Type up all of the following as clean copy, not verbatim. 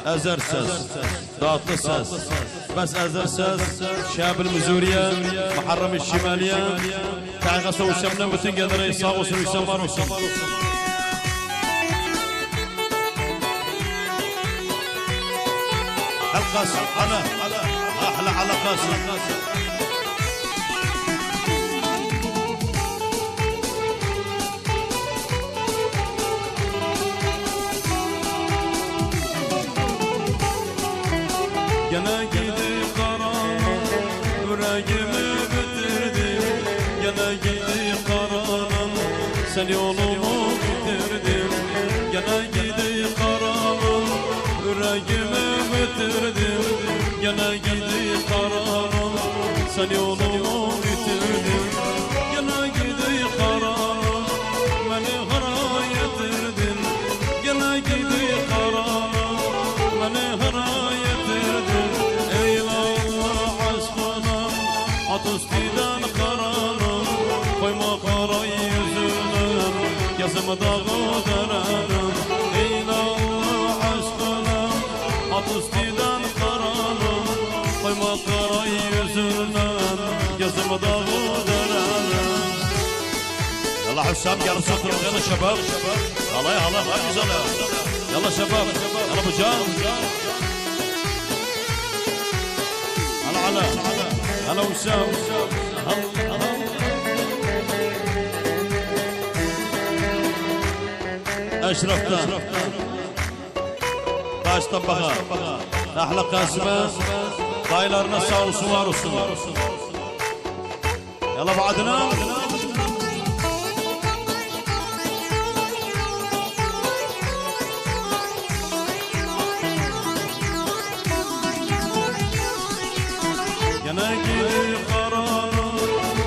أزر سز ضاط سز بس أزر سز شاب المزورية محرم الشمالية تعغسوا وسمنا بتنقدر يصاغوا ويسمروا القاسم أنا أحلى على قاسم Gene gidip karanım, yüreğimi bitirdim. Gene gidip karanım, sen yolumu bitirdin. Gene gidip karanım, yüreğimi bitirdim. Gene gidip karanım, sen yolumu bitirdin. Gene gidip karanım, beni hara getirdin. Gene gidip karanım, beni hara getirdin. At üstüden karanım, koyma kara yüzünüm, yazımı dağı derenim. Ey Allah aşkına, at üstüden karanım, koyma kara yüzünüm, yazımı dağı derenim. Yalla Hüsam gel satırım, yalla şebap. Alay alay hadi güzel. Yalla şebap, yalla bucağım. Ala هلا وسام أشرفتا باش طبخة أحلى قاسمة طايلرنا ساو سوار وسوار يلا بعدنا Gene gidip karanım,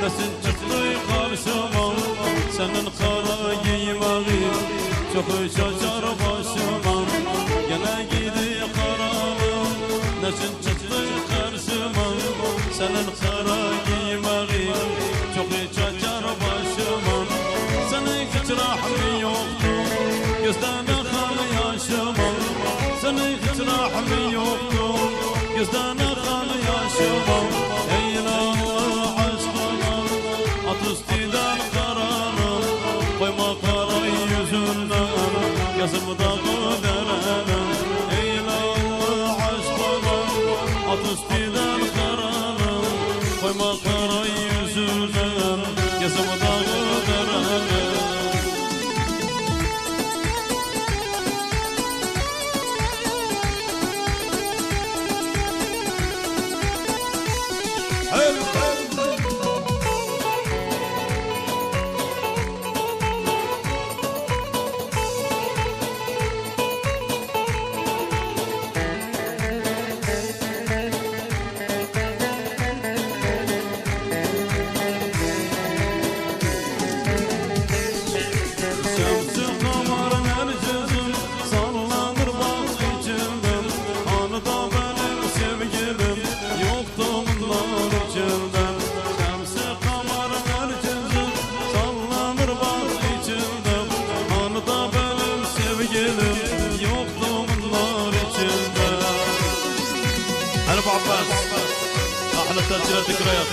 nesin çıktı karşıma. Senin kara giymeğin çok şaşar başıma. Gene gidip karanım, nesin çıktı karşıma. Senin kara giymeğin çok şaşar başıma. Senin hiç rahmin yoktu, gözden akar yaşıma. Senin hiç rahmin yoktu, gözden akar yaşıma. Ey Allah aşkına, at üstüden karanım, koyma kara yüzünden, yazımı dağı derenim. Ey Allah aşkına, at üstüden karanım, koyma kara yüzünden, yazımı dağı derenim. أحلى تسجيل ذكريات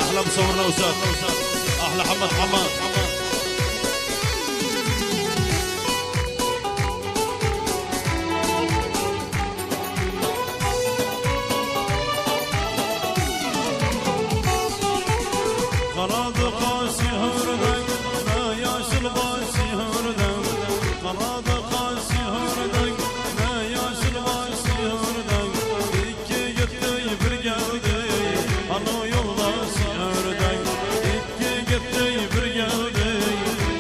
أحلى مصورنا وسام أحلى حمد حماد Kanadı kaşı hırdan, ne yaşıl başı hırdan. Kanadı kaşı hırdan, ne yaşıl başı hırdan. İki gitti bir geldi, ana yoldaşı hırdan. İki gitti bir geldi,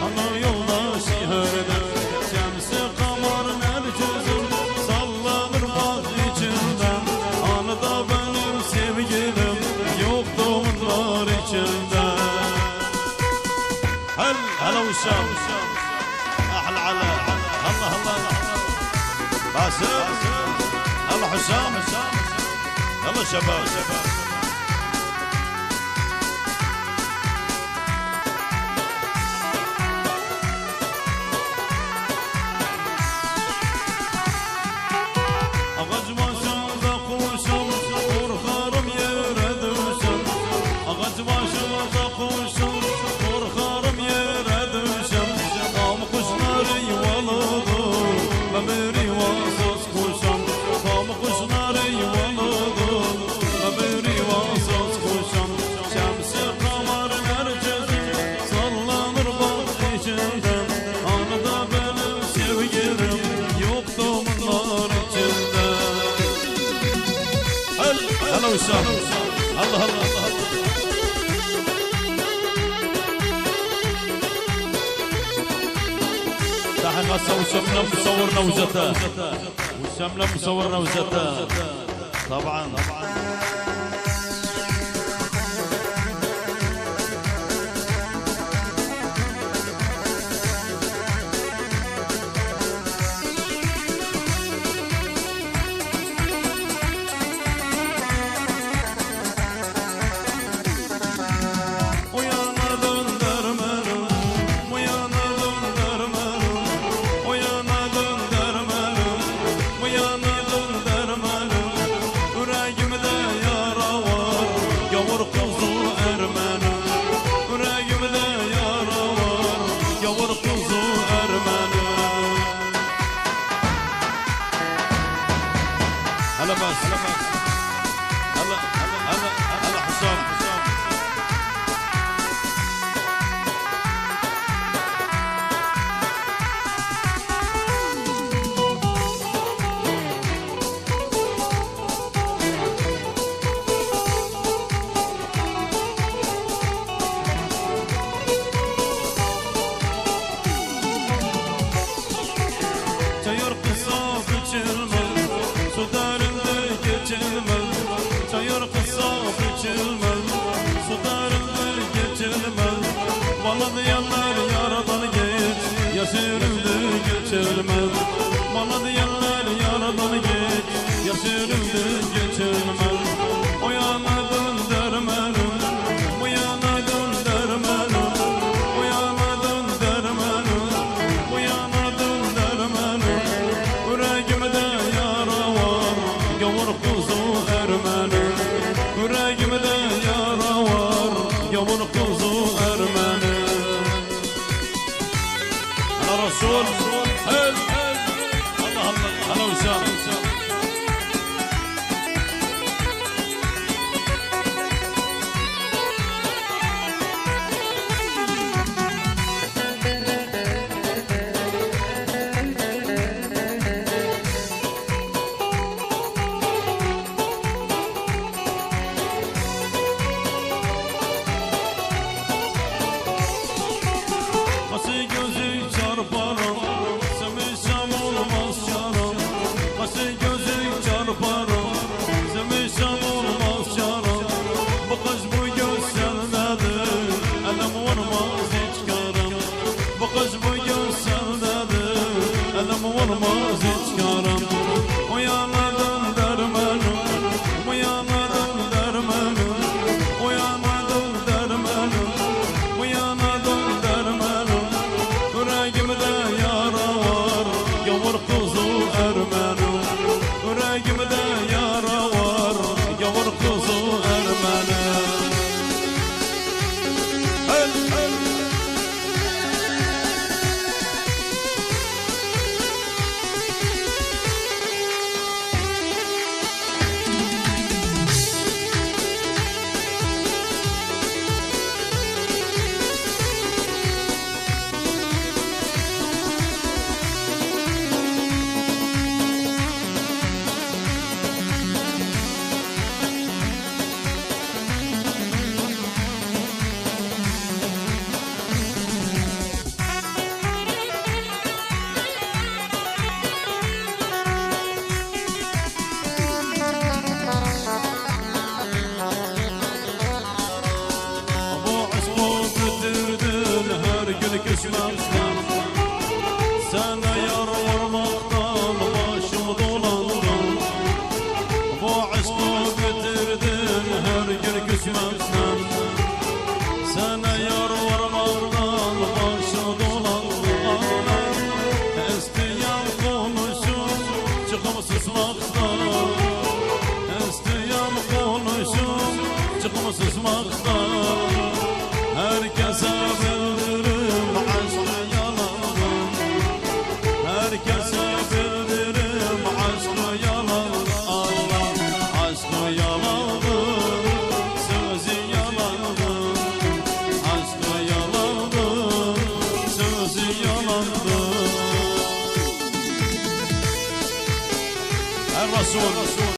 ana yoldaşı hırdan. Şemsi kamarın el gözüm, sallanır bak içinden. Anıda benim sevgilim, yoktu onlar içinde. هلا وسام احلى على الله الله باسم يلا حسام يلا شباب rivasız kuşam Tam kuşları yuvalıdır Bir rivasız kuşam Şemsi kamar merkezi Sallanır bak içinden Anıda benim sevgilim Yoktu bunlar içinde Hello Hüsam Allah Allah Allah قصة وسمنا مصورنا وزتا وسمنا مصورنا وزتا طبعا هلا بس هلا حسام Çayır kısa biçilmez Sudarında geçilmez Çayır kısa biçilmez Sudarında geçilmez Bana diyenler yaradan geç Yaşırımda geçilmez Bana diyenler yaradan geç Yaşırımda geçilmez O yana döndürmenim Bu yana döndürmenim Bu yana döndürmenim Bu yana döndürmenim Yüreğimde yara var Gavur kuzu Ermeni Yüreğimde yara var Gavur kuzu Ermeni Ana Resul Allah Allah Allah Hüsam Kaşı gözü çarparım Semişem olmaz canım Kaşı gözü çarparım Semişem olmaz canım Bu kız bu göz sendedir Elim vurmaz hiç karım Bu kız bu göz sendedir Elim vurmaz hiç karım O yana döndürmenim Bu yana döndürmenim O yana döndürmenim Bu yana döndürmenim Yüreğimde yara var Gavur kuzu Ermeni Yüreğimde yara var Gavur kuzu Ermeni Küsmezden Sana yar vurmaktan başım dolandım Bu aşkı bitirdin her gün küsmezden Sana yar vurmaktan başım dolandım İsteyen konuşur çıkıp susmaktan İsteyen konuşur çıkıp susmaktan Herkese bildirim aşkı yalanım Herkese bildirim